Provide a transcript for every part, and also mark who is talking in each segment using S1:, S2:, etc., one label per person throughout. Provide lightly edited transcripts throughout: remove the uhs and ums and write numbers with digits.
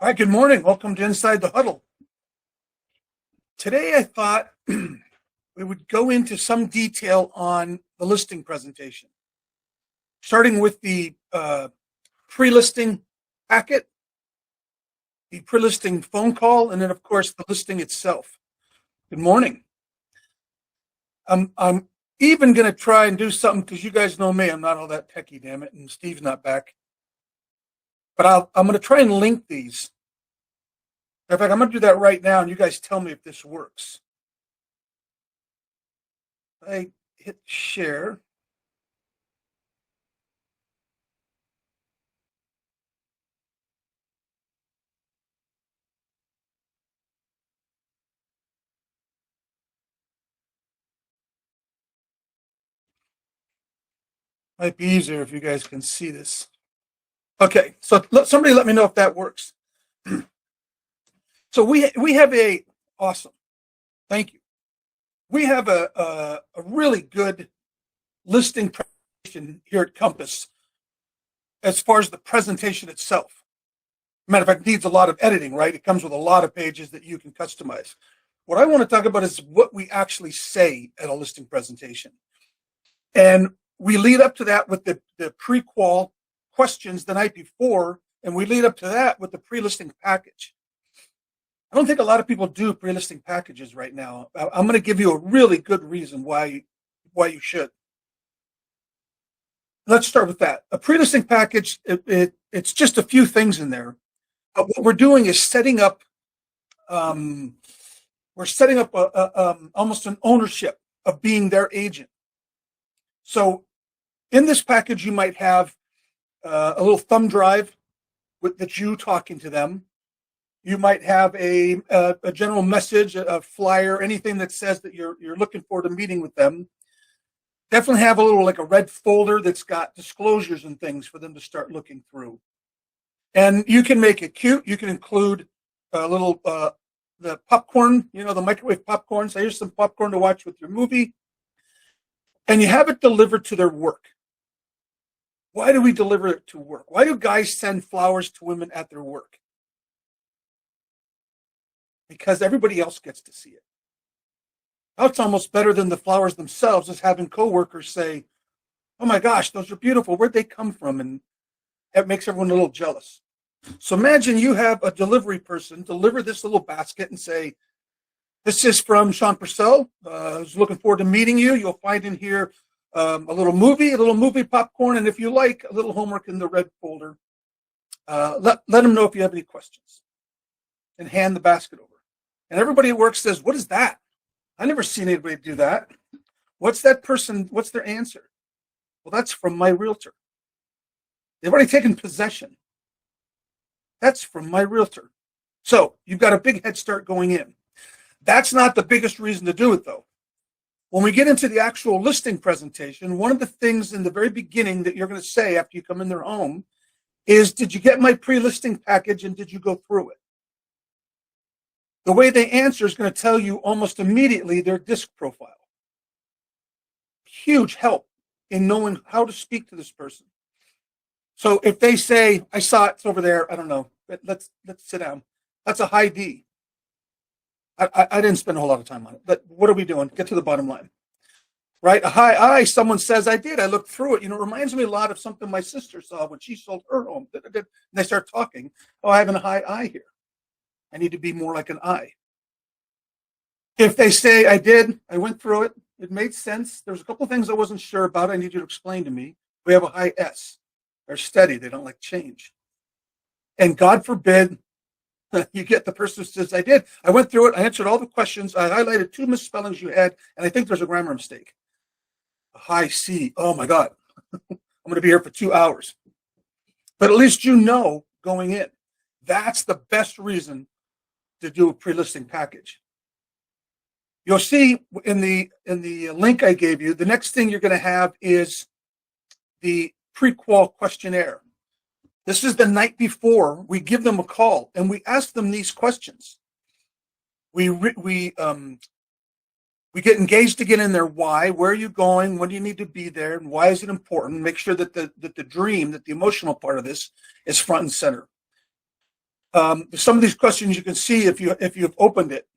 S1: Hi, good morning. Welcome to Inside the Huddle. Today I thought we would go into some detail on the listing presentation, starting with the pre-listing packet, the pre-listing phone call, and then, of course, the listing itself. Good morning. I'm even going to try and do something because you guys know me. I'm not all that techie, damn it, and Steve's not back. But I'm going to try and link these. In fact, I'm going to do that right now, and you guys tell me if this works. I hit share. Might be easier if you guys can see this. Okay, so somebody let me know if that works. So we have awesome. Thank you. We have a really good listing presentation here at Compass as far as the presentation itself. Matter of fact, it needs a lot of editing, right? It comes with a lot of pages that you can customize. What I want to talk about is what we actually say at a listing presentation. And we lead up to that with the pre-qual questions the night before, and we lead up to that with the pre-listing package. I don't think a lot of people do pre-listing packages right now. I'm going to give you a really good reason why you should. Let's start with that. A pre-listing package, it's just a few things in there. But what we're doing is setting up almost an ownership of being their agent. So in this package, you might have a little thumb drive that's you talking to them. You might have a general message, a flyer, anything that says that you're looking forward to meeting with them. Definitely have a little, like a red folder that's got disclosures and things for them to start looking through. And you can make it cute. You can include a little the popcorn, the microwave popcorn. So here's some popcorn to watch with your movie. And you have it delivered to their work. Why do we deliver it to work? Why do guys send flowers to women at their work? Because everybody else gets to see it. Now it's almost better than the flowers themselves, is having coworkers say, "Oh my gosh, those are beautiful. Where'd they come from?" And that makes everyone a little jealous. So imagine you have a delivery person deliver this little basket and say, "This is from Sean Purcell. Who's looking forward to meeting you. You'll find in here a little movie popcorn, and if you like, a little homework in the red folder. Let them know if you have any questions." And hand the basket over. And everybody at work says, "What is that? I never seen anybody do that. What's that person? What's their answer?" "Well, that's from my realtor. They've already taken possession. That's from my realtor." So you've got a big head start going in. That's not the biggest reason to do it, though. When we get into the actual listing presentation, one of the things in the very beginning that you're going to say after you come in their home is, "Did you get my pre-listing package and did you go through it?" The way they answer is going to tell you almost immediately their disc profile. Huge help in knowing how to speak to this person. So if they say, "I saw it, it's over there, I don't know, let's sit down. That's a high D." I didn't spend a whole lot of time on it, but what are we doing? Get to the bottom line, right? A high I, someone says, "I did, I looked through it." It reminds me a lot of something my sister saw when she sold her home. And they start talking, "Oh, I have a high I here. I need to be more like an I." If they say, "I did, I went through it, it made sense. There's a couple of things I wasn't sure about. I need you to explain to me." We have a high S. They're steady. They don't like change. And God forbid you get the person who says, "I did. I went through it. I answered all the questions. I highlighted 2 misspellings you had, and I think there's a grammar mistake." A high C. "Oh my God, I'm going to be here for 2 hours." But at least going in. That's the best reason to do a pre-listing package. You'll see in the link I gave you, the next thing you're going to have is the pre-qual questionnaire. This is the night before we give them a call and we ask them these questions. We get engaged again in their why. Where are you going? When do you need to be there? And why is it important? Make sure that the dream, that the emotional part of this is front and center. Some of these questions you can see if you've opened it.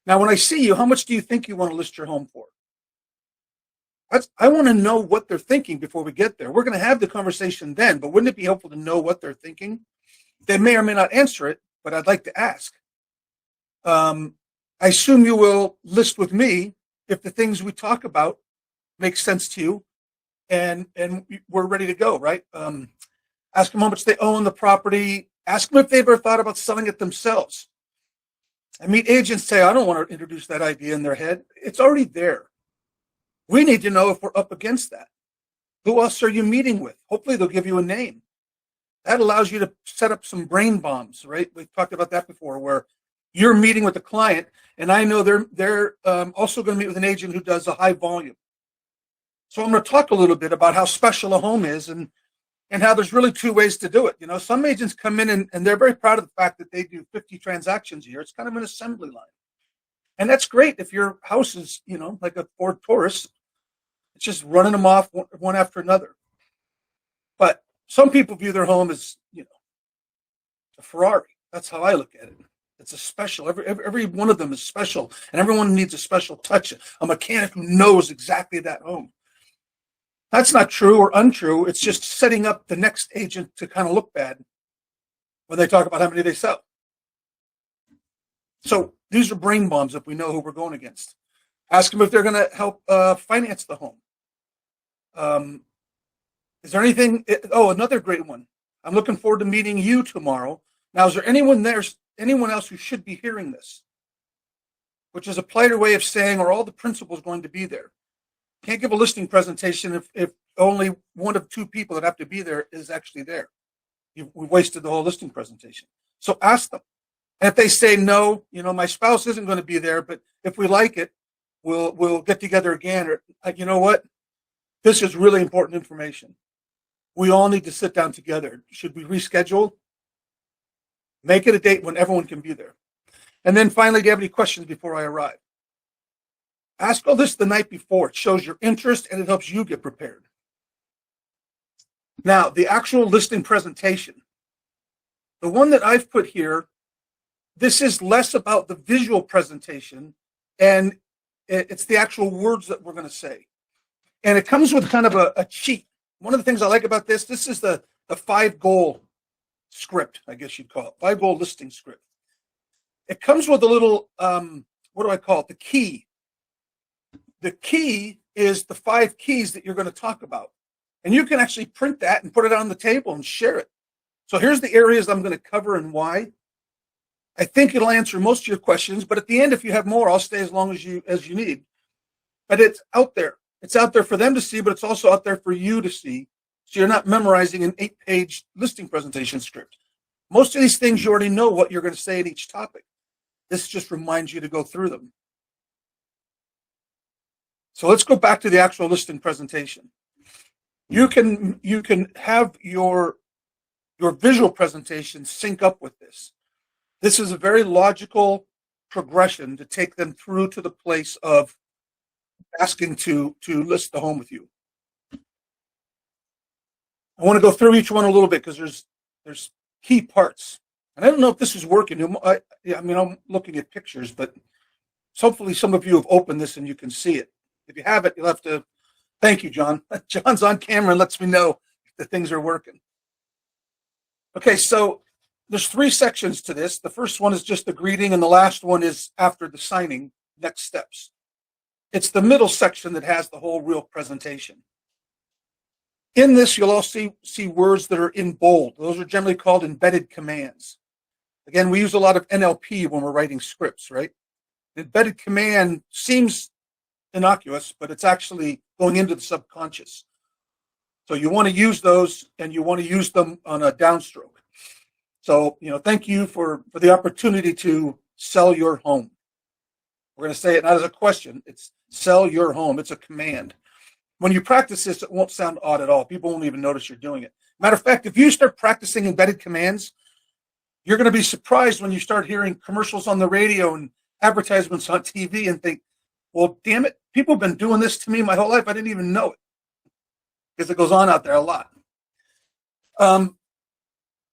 S1: Now, when I see you, how much do you think you want to list your home for? I want to know what they're thinking before we get there. We're going to have the conversation then, but wouldn't it be helpful to know what they're thinking? They may or may not answer it, but I'd like to ask. I assume you will list with me if the things we talk about make sense to you, and we're ready to go, right? Ask them how much they own the property. Ask them if they've ever thought about selling it themselves. I meet agents say, I don't want to introduce that idea in their head. It's already there. We need to know if we're up against that. Who else are you meeting with? Hopefully they'll give you a name. That allows you to set up some brain bombs, right? We've talked about that before, where you're meeting with a client, and I know they're also going to meet with an agent who does a high volume. So I'm going to talk a little bit about how special a home is and how there's really two ways to do it. You know, some agents come in and they're very proud of the fact that they do 50 transactions a year. It's kind of an assembly line. And that's great if your house is, you know, like a Ford Taurus. It's just running them off one after another. But some people view their home as, you know, a Ferrari. That's how I look at it. It's a special. Every one of them is special, and everyone needs a special touch. A mechanic who knows exactly that home. That's not true or untrue. It's just setting up the next agent to kind of look bad when they talk about how many they sell. So these are brain bombs if we know who we're going against. Ask them if they're going to help finance the home. Is there anything? Oh, another great one. I'm looking forward to meeting you tomorrow. Now, is there anyone else who should be hearing this? Which is a politer way of saying, are all the principals going to be there? Can't give a listing presentation if only one of two people that have to be there is actually there. We wasted the whole listing presentation. So ask them. And if they say no, you know, my spouse isn't going to be there, but if we like it, we'll get together again. Or, you know what? This is really important information. We all need to sit down together. Should we reschedule? Make it a date when everyone can be there. And then finally, do you have any questions before I arrive? Ask all this the night before. It shows your interest and it helps you get prepared. Now, the actual listing presentation, the one that I've put here, this is less about the visual presentation and it's the actual words that we're going to say. And it comes with kind of a cheat. One of the things I like about this is the 5-goal script, I guess you'd call it, 5-goal listing script. It comes with a little, what do I call it? The key. The key is the 5 keys that you're going to talk about. And you can actually print that and put it on the table and share it. So here's the areas I'm going to cover and why. I think it'll answer most of your questions, but at the end, if you have more, I'll stay as long as you need. But it's out there. It's out there for them to see, but it's also out there for you to see. So you're not memorizing an 8-page listing presentation script. Most of these things, you already know what you're going to say in each topic. This just reminds you to go through them. So let's go back to the actual listing presentation. You can have your visual presentation sync up with this. This is a very logical progression to take them through to the place of asking to list the home with you. I want to go through each one a little bit because there's key parts. And I don't know if this is working. I mean, I'm looking at pictures, but hopefully some of you have opened this and you can see it. If you haven't, you'll have to, thank you, John. John's on camera and lets me know that things are working. Okay, so there's 3 sections to this. The first one is just the greeting, and the last one is after the signing, next steps. It's the middle section that has the whole real presentation. In this, you'll also see words that are in bold. Those are generally called embedded commands. Again, we use a lot of NLP when we're writing scripts, right? Embedded command seems innocuous, but it's actually going into the subconscious. So you want to use those, and you want to use them on a downstroke. So, thank you for the opportunity to sell your home. We're going to say it not as a question. It's sell your home. It's a command. When you practice this, it won't sound odd at all. People won't even notice you're doing it. Matter of fact, if you start practicing embedded commands, you're going to be surprised when you start hearing commercials on the radio and advertisements on TV and think, well, damn it, people have been doing this to me my whole life. I didn't even know it, because it goes on out there a lot.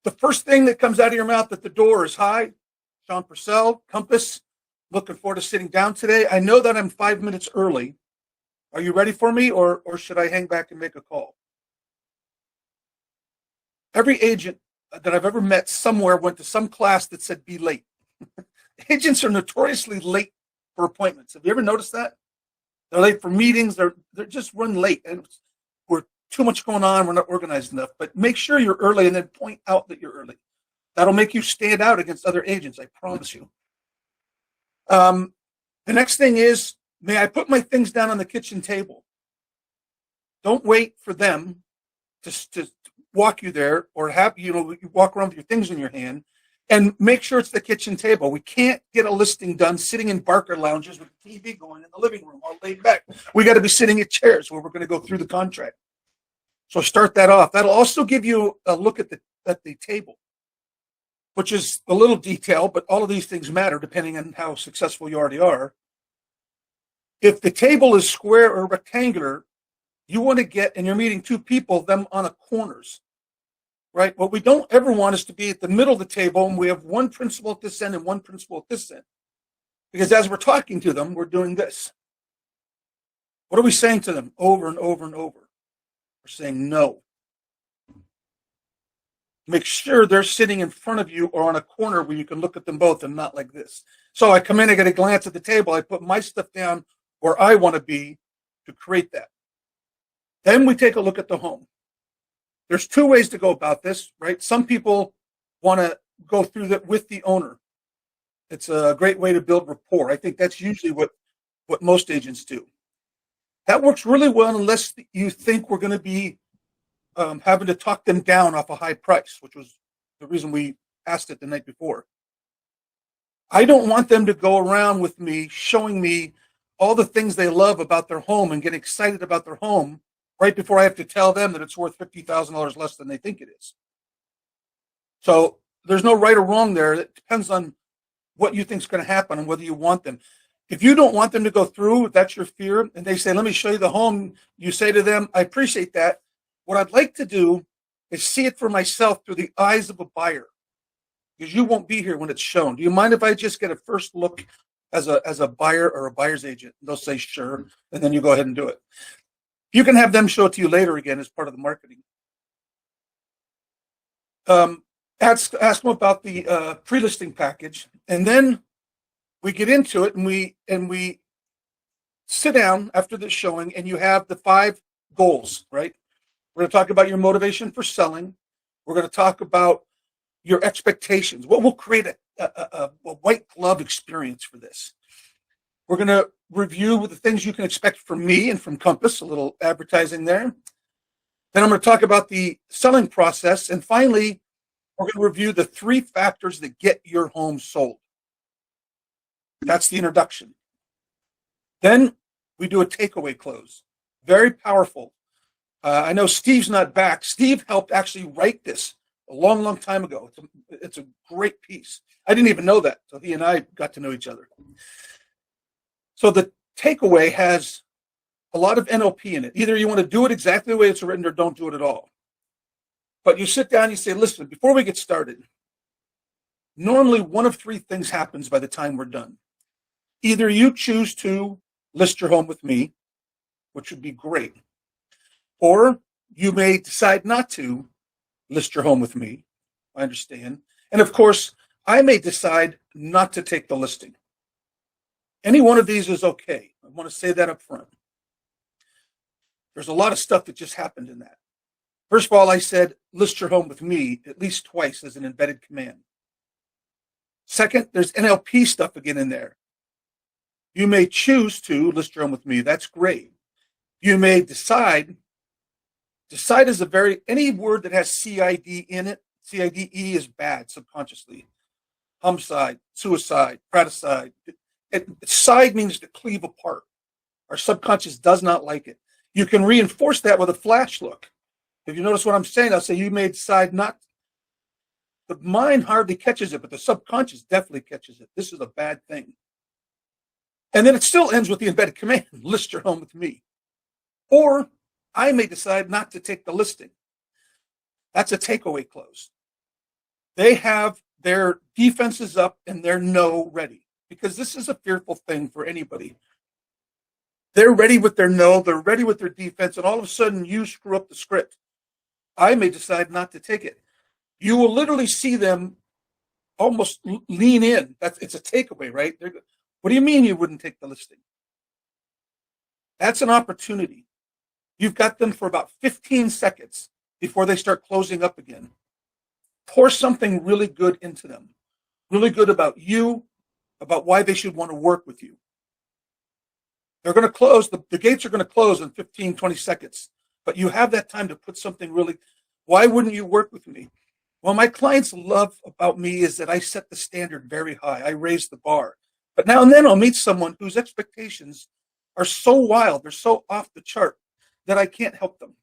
S1: the first thing that comes out of your mouth at the door is, hi, Sean Purcell, Compass. Looking forward to sitting down today. I know that I'm 5 minutes early. Are you ready for me, or should I hang back and make a call? Every agent that I've ever met somewhere went to some class that said be late. Agents are notoriously late for appointments. Have you ever noticed that? They're late for meetings. They're just run late, and we're too much going on. We're not organized enough. But make sure you're early, and then point out that you're early. That'll make you stand out against other agents. I promise you. The next thing is, may I put my things down on the kitchen table? Don't wait for them to walk you there, or have you walk around with your things in your hand, and make sure it's the kitchen table. We can't get a listing done sitting in Barker lounges with the TV going in the living room all laid back. We got to be sitting at chairs where we're going to go through the contract. So start that off. That'll also give you a look at the table, which is a little detail, but all of these things matter depending on how successful you already are. If the table is square or rectangular, you want to get, and you're meeting two people, them on the corners, right? What we don't ever want is to be at the middle of the table and we have one principal at this end and one principal at this end. Because as we're talking to them, we're doing this. What are we saying to them over and over and over? We're saying no. Make sure they're sitting in front of you or on a corner where you can look at them both and not like this. So I come in, I get a glance at the table, I put my stuff down where I want to be to create that. Then we take a look at the home. There's two ways to go about this, right? Some people want to go through that with the owner. It's a great way to build rapport. I think that's usually what most agents do. That works really well unless you think we're going to be having to talk them down off a high price, which was the reason we asked it the night before. I don't want them to go around with me showing me all the things they love about their home and get excited about their home right before I have to tell them that it's worth $50,000 less than they think it is. So there's no right or wrong there. It depends on what you think is going to happen and whether you want them. If you don't want them to go through, if that's your fear, and they say, let me show you the home, you say to them, I appreciate that. What I'd like to do is see it for myself through the eyes of a buyer, because you won't be here when it's shown. Do you mind if I just get a first look as a buyer or a buyer's agent? They'll say, sure, and then you go ahead and do it. You can have them show it to you later again as part of the marketing. Ask them about the pre-listing package, and then we get into it, and we sit down after the showing, and you have the 5 goals, right? We're going to talk about your motivation for selling. We're going to talk about your expectations. What will create a white glove experience for this? We're going to review the things you can expect from me and from Compass, a little advertising there. Then I'm going to talk about the selling process. And finally, we're going to review the 3 factors that get your home sold. That's the introduction. Then we do a takeaway close. Very powerful. I know Steve's not back. Steve helped actually write this a long, long time ago. It's a great piece. I didn't even know that. So he and I got to know each other. So the takeaway has a lot of NLP in it. Either you want to do it exactly the way it's written or don't do it at all. But you sit down and you say, listen, before we get started, normally one of 3 things happens by the time we're done. Either you choose to list your home with me, which would be great, or you may decide not to list your home with me. I understand. And of course, I may decide not to take the listing. Any one of these is okay. I want to say that up front. There's a lot of stuff that just happened in that. First of all, I said, list your home with me at least twice as an embedded command. Second, there's NLP stuff again in there. You may choose to list your home with me. That's great. You may decide. Decide is any word that has CID in it. CIDE is bad subconsciously. Homicide, suicide, fratricide. Side means to cleave apart. Our subconscious does not like it. You can reinforce that with a flash look. If you notice what I'm saying, I'll say you may decide not. The mind hardly catches it, but the subconscious definitely catches it. This is a bad thing. And then it still ends with the embedded command, list your home with me. Or I may decide not to take the listing. That's a takeaway close. They have their defenses up and they're no ready, because this is a fearful thing for anybody. They're ready with their no, they're ready with their defense, and all of a sudden you screw up the script. I may decide not to take it. You will literally see them almost lean in. It's a takeaway, right? What do you mean you wouldn't take the listing? That's an opportunity. You've got them for about 15 seconds before they start closing up again. Pour something really good into them, really good about you, about why they should want to work with you. They're going to close, the gates are going to close in 15, 20 seconds, but you have that time to put something really, why wouldn't you work with me? Well, my clients love about me is that I set the standard very high. I raise the bar. But now and then I'll meet someone whose expectations are so wild, they're so off the chart that I can't help them.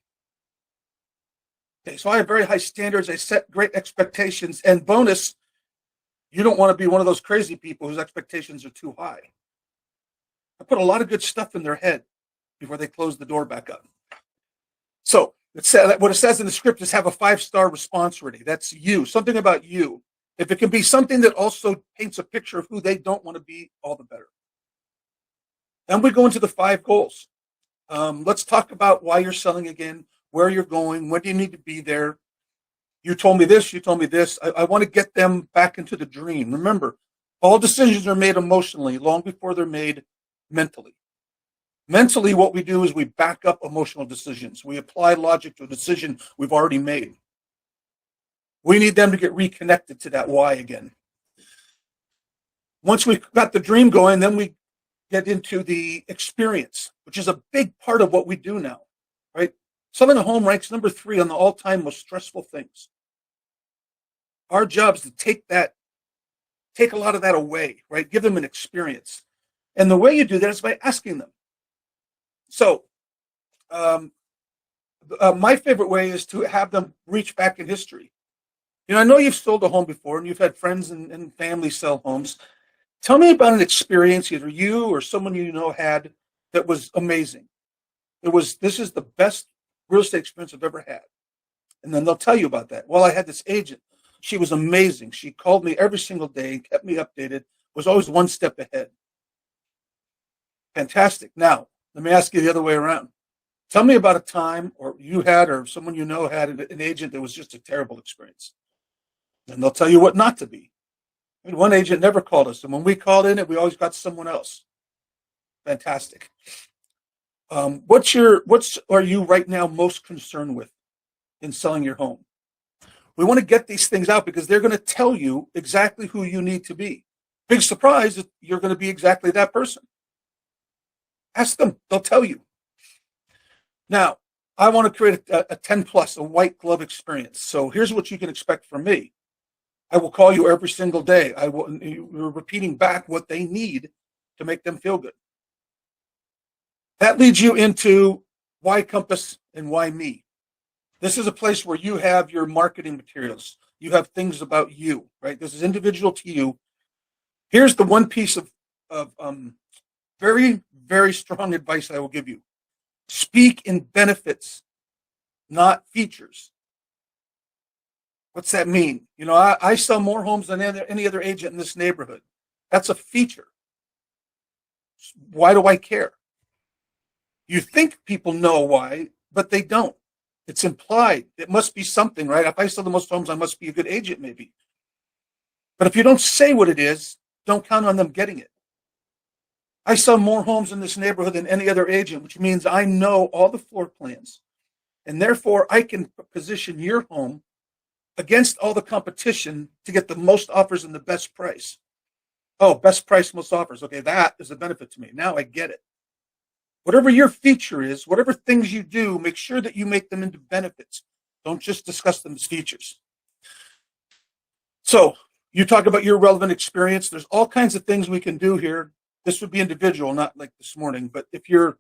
S1: Okay, so I have very high standards. I set great expectations. And bonus, you don't want to be one of those crazy people whose expectations are too high. I put a lot of good stuff in their head before they close the door back up. So what it says in the script is have a 5-star response rating. That's you, something about you. If it can be something that also paints a picture of who they don't want to be, all the better. Then we go into the 5 goals. Let's talk about why you're selling again, where you're going, when do you need to be there. You told me this, you told me this. I want to get them back into the dream. Remember, all decisions are made emotionally long before they're made mentally. Mentally, what we do is we back up emotional decisions. We apply logic to a decision we've already made. We need them to get reconnected to that why again. Once we've got the dream going, then we get into the experience, which is a big part of what we do now, right? Selling a home ranks number 3 on the all-time most stressful things. Our job is to take a lot of that away, right? Give them an experience. And the way you do that is by asking them. So my favorite way is to have them reach back in history. I know you've sold a home before and you've had friends and family sell homes. Tell me about an experience either you or someone you know had that was amazing. This is the best real estate experience I've ever had. And then they'll tell you about that. Well, I had this agent. She was amazing. She called me every single day and kept me updated, was always one step ahead. Fantastic. Now, let me ask you the other way around. Tell me about a time or you had or someone you know had an agent that was just a terrible experience. And they'll tell you what not to be. I mean, one agent never called us, and when we called in, we always got someone else. Fantastic. What are you right now most concerned with in selling your home? We want to get these things out because they're going to tell you exactly who you need to be. Big surprise that you're going to be exactly that person. Ask them, they'll tell you. Now, I want to create a 10 plus, a white glove experience. So here's what you can expect from me. I will call you every single day. We're repeating back what they need to make them feel good. That leads you into why Compass and why me. This is a place where you have your marketing materials. You have things about you, right? This is individual to you. Here's the one piece of very, very strong advice I will give you. Speak in benefits, not features. What's that mean? I sell more homes than any other agent in this neighborhood. That's a feature. Why do I care? You think people know why, but they don't. It's implied. It must be something, right? If I sell the most homes, I must be a good agent, maybe. But if you don't say what it is, don't count on them getting it. I sell more homes in this neighborhood than any other agent, which means I know all the floor plans. And therefore, I can position your home against all the competition to get the most offers and the best price. Oh, best price, most offers. Okay, that is a benefit to me. Now I get it. Whatever your feature is, whatever things you do, make sure that you make them into benefits. Don't just discuss them as features. So you talk about your relevant experience. There's all kinds of things we can do here. This would be individual, not like this morning. But if you're,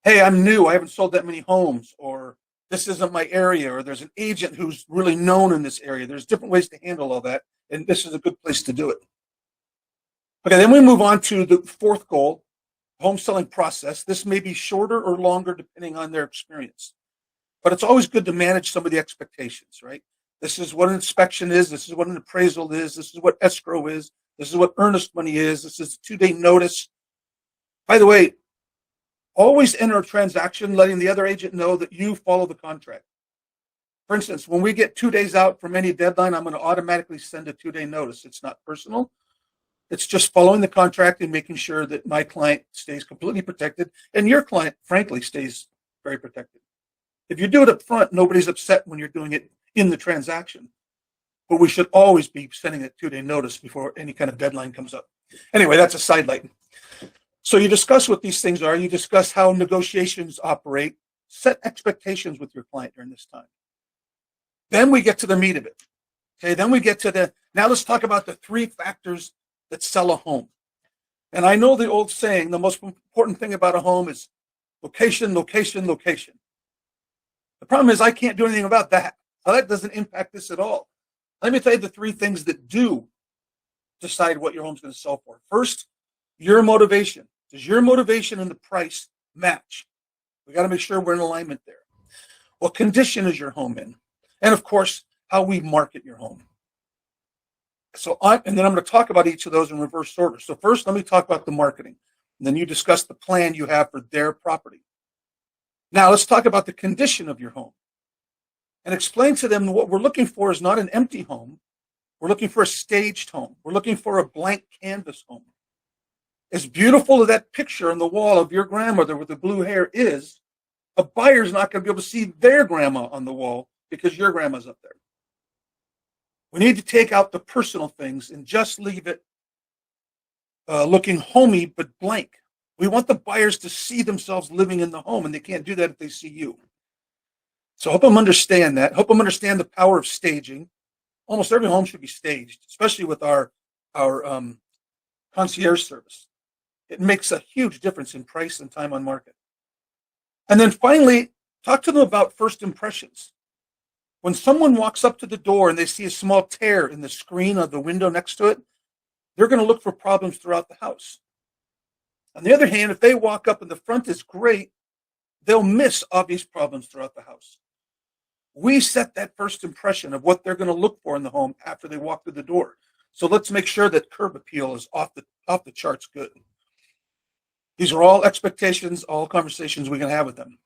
S1: hey, I'm new, I haven't sold that many homes, or this isn't my area, or there's an agent who's really known in this area. There's different ways to handle all that, and this is a good place to do it. Okay, then we move on to the 4th goal, home selling process. This may be shorter or longer depending on their experience, but it's always good to manage some of the expectations, right? This is what an inspection is. This is what an appraisal is. This is what escrow is. This is what earnest money is. This is a 2-day notice. By the way, always enter a transaction letting the other agent know that you follow the contract. For instance, when we get 2 days out from any deadline, I'm going to automatically send a 2-day notice. It's not personal. It's just following the contract and making sure that my client stays completely protected and your client, frankly, stays very protected. If you do it up front, nobody's upset when you're doing it in the transaction. But we should always be sending a 2-day notice before any kind of deadline comes up. Anyway, that's a sidelight. So you discuss what these things are. You discuss how negotiations operate. Set expectations with your client during this time. Then we get to the meat of it. Okay, then we get to now let's talk about the 3 factors that sell a home. And I know the old saying, the most important thing about a home is location, location, location. The problem is I can't do anything about that. So that doesn't impact this at all. Let me tell you the 3 things that do decide what your home's going to sell for. First, your motivation. Does your motivation and the price match? We got to make sure we're in alignment there. What condition is your home in? And of course, how we market your home. And then I'm going to talk about each of those in reverse order. So first, let me talk about the marketing. And then you discuss the plan you have for their property. Now let's talk about the condition of your home and explain to them what we're looking for is not an empty home. We're looking for a staged home. We're looking for a blank canvas home. As beautiful as that picture on the wall of your grandmother with the blue hair is, a buyer's not going to be able to see their grandma on the wall because your grandma's up there. We need to take out the personal things and just leave it looking homey but blank. We want the buyers to see themselves living in the home, and they can't do that if they see you. So help them understand that. Help them understand the power of staging. Almost every home should be staged, especially with our concierge service. It makes a huge difference in price and time on market. And then finally, talk to them about first impressions. When someone walks up to the door and they see a small tear in the screen of the window next to it, they're going to look for problems throughout the house. On the other hand, if they walk up and the front is great, they'll miss obvious problems throughout the house. We set that first impression of what they're going to look for in the home after they walk through the door. So let's make sure that curb appeal is off the charts good. These are all expectations, all conversations we can have with them.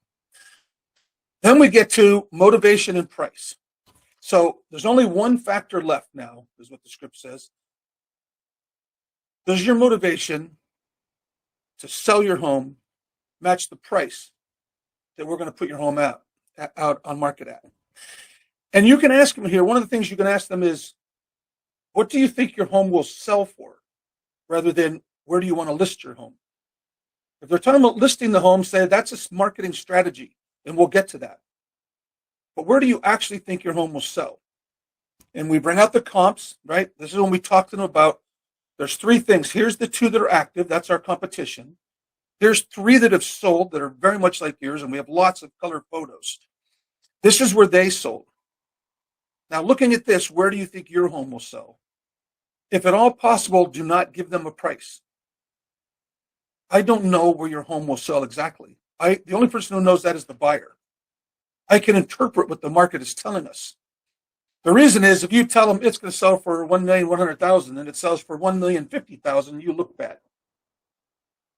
S1: Then we get to motivation and price. So there's only one factor left now, is what the script says. Does your motivation to sell your home match the price that we're going to put your home out on market at? And you can ask them here, one of the things you can ask them is, what do you think your home will sell for? Rather than, where do you want to list your home? If they're talking about listing the home, say that's a marketing strategy, and we'll get to that. But where do you actually think your home will sell? And we bring out the comps, right? This is when we talk to them about, there's 3 things. Here's the 2 that are active. That's our competition. There's 3 that have sold that are very much like yours, and we have lots of color photos. This is where they sold. Now, looking at this, where do you think your home will sell? If at all possible, do not give them a price. I don't know where your home will sell exactly. The only person who knows that is the buyer. I can interpret what the market is telling us. The reason is, if you tell them it's going to sell for $1,100,000 and it sells for $1,050,000, you look bad.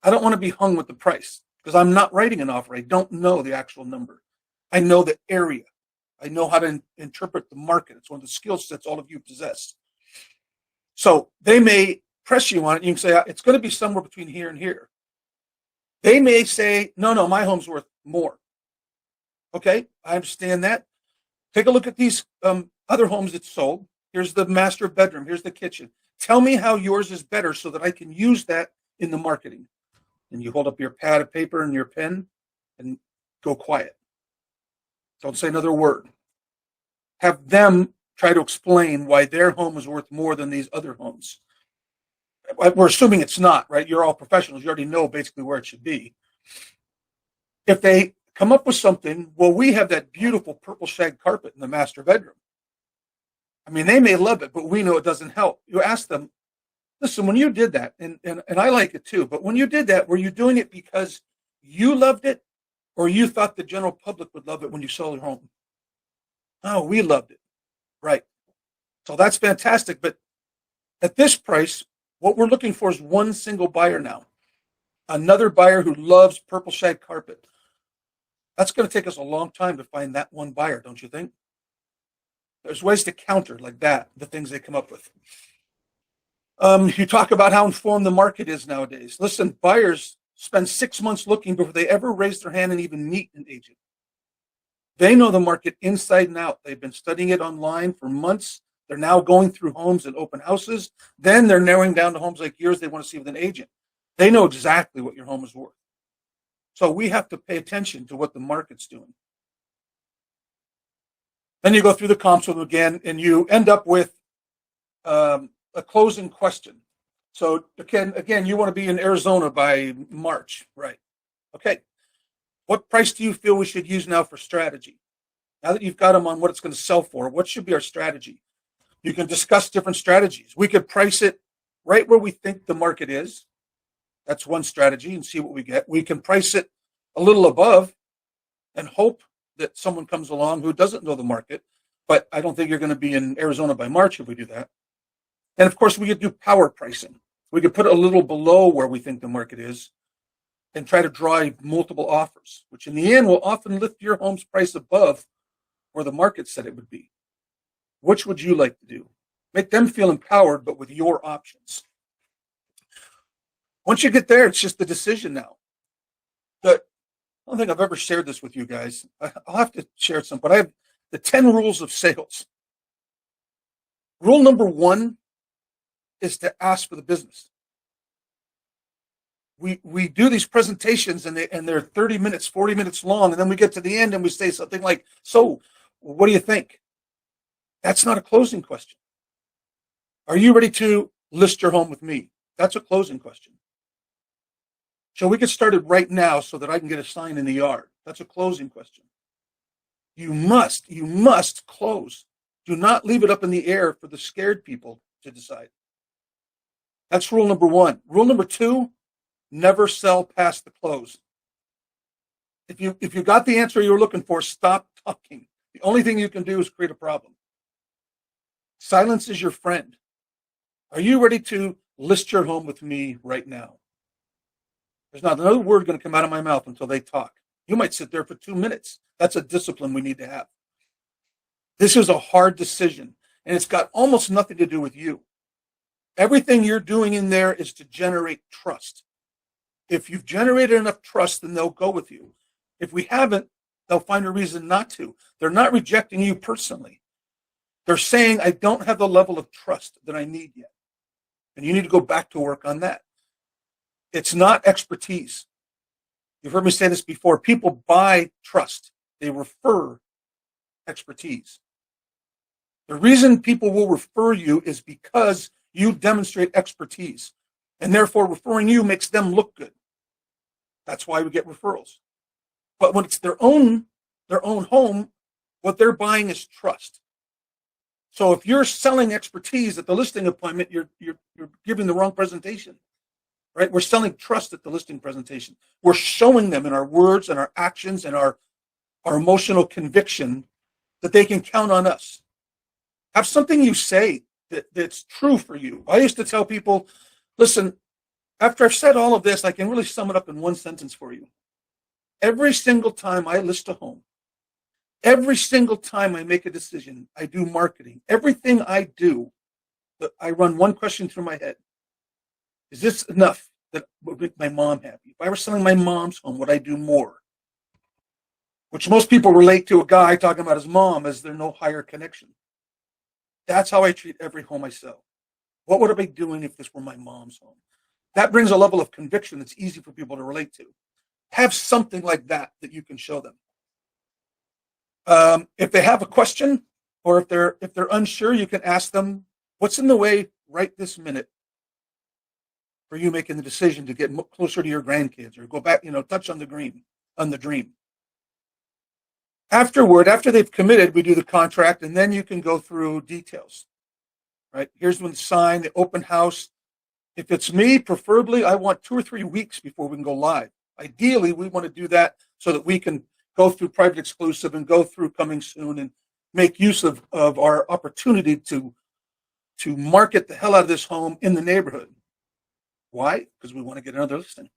S1: I don't want to be hung with the price because I'm not writing an offer. I don't know the actual number. I know the area. I know how to interpret the market. It's one of the skill sets all of you possess. So they may press you on it. You can say, it's going to be somewhere between here and here. They may say, no, my home's worth more. Okay, I understand that. Take a look at these other homes that sold. Here's the master bedroom. Here's the kitchen. Tell me how yours is better so that I can use that in the marketing. And you hold up your pad of paper and your pen and go quiet. Don't say another word. Have them try to explain why their home is worth more than these other homes. We're assuming it's not, right? You're all professionals. You already know basically where it should be. If they come up with something, well, we have that beautiful purple shag carpet in the master bedroom. I mean, they may love it, but we know it doesn't help. You ask them, listen, when you did that, and I like it too, but when you did that, were you doing it because you loved it or you thought the general public would love it when you sold your home? Oh, we loved it. Right. So that's fantastic. But at this price, what we're looking for is one single buyer now. Another buyer who loves purple shag carpet. That's going to take us a long time to find that one buyer, don't you think? There's ways to counter like that, the things they come up with. You talk about how informed the market is nowadays. Listen, buyers spend 6 months looking before they ever raise their hand and even meet an agent. They know the market inside and out. They've been studying it online for months. They're now going through homes and open houses. Then they're narrowing down to homes like yours they want to see with an agent. They know exactly what your home is worth. So we have to pay attention to what the market's doing. Then you go through the comps with them again, and you end up with a closing question. So again, you want to be in Arizona by March, right? Okay. What price do you feel we should use now for strategy? Now that you've got them on what it's going to sell for, what should be our strategy? You can discuss different strategies. We could price it right where we think the market is. That's one strategy, and see what we get. We can price it a little above and hope that someone comes along who doesn't know the market. But I don't think you're going to be in Arizona by March if we do that. And of course, we could do power pricing. We could put it a little below where we think the market is and try to draw multiple offers, which in the end will often lift your home's price above where the market said it would be. Which would you like to do? Make them feel empowered, but with your options. Once you get there, it's just the decision now. But I don't think I've ever shared this with you guys. I'll have to share some, but I have the 10 rules of sales. Rule number 1 is to ask for the business. We do these presentations and they're 30 minutes, 40 minutes long, and then we get to the end and we say something like, so what do you think? That's not a closing question. Are you ready to list your home with me? That's a closing question. Shall we get started right now so that I can get a sign in the yard? That's a closing question. You must close. Do not leave it up in the air for the scared people to decide. That's rule number 1. Rule number 2, never sell past the close. If you got the answer you were looking for, stop talking. The only thing you can do is create a problem. Silence is your friend. Are you ready to list your home with me right now? There's not another word going to come out of my mouth until they talk. You might sit there for 2 minutes. That's a discipline we need to have. This is a hard decision, and it's got almost nothing to do with you. Everything you're doing in there is to generate trust. If you've generated enough trust, then they'll go with you. If we haven't, they'll find a reason not to. They're not rejecting you personally. They're saying, I don't have the level of trust that I need yet. And you need to go back to work on that. It's not expertise. You've heard me say this before. People buy trust. They refer expertise. The reason people will refer you is because you demonstrate expertise. And therefore, referring you makes them look good. That's why we get referrals. But when it's their own home, what they're buying is trust. So if you're selling expertise at the listing appointment, you're giving the wrong presentation, right? We're selling trust at the listing presentation. We're showing them in our words and our actions and our emotional conviction that they can count on us. Have something you say that's true for you. I used to tell people, listen, after I've said all of this, I can really sum it up in one sentence for you. Every single time I list a home, every single time I make a decision, I do marketing. Everything I do, I run one question through my head. Is this enough that would make my mom happy? If I were selling my mom's home, would I do more? Which most people relate to a guy talking about his mom as their no higher connection. That's how I treat every home I sell. What would I be doing if this were my mom's home? That brings a level of conviction that's easy for people to relate to. Have something like that you can show them. If they have a question or if they're unsure, you can ask them, what's in the way right this minute for you making the decision to get closer to your grandkids or go back, touch on the dream. After they've committed, we do the contract, and then you can go through details, right? Here's when to sign, the open house. If it's me, preferably, I want 2 or 3 weeks before we can go live. Ideally, we want to do that so that we can go through private exclusive and go through coming soon make use of our opportunity to market the hell out of this home in the neighborhood. Why? Because we want to get another listing.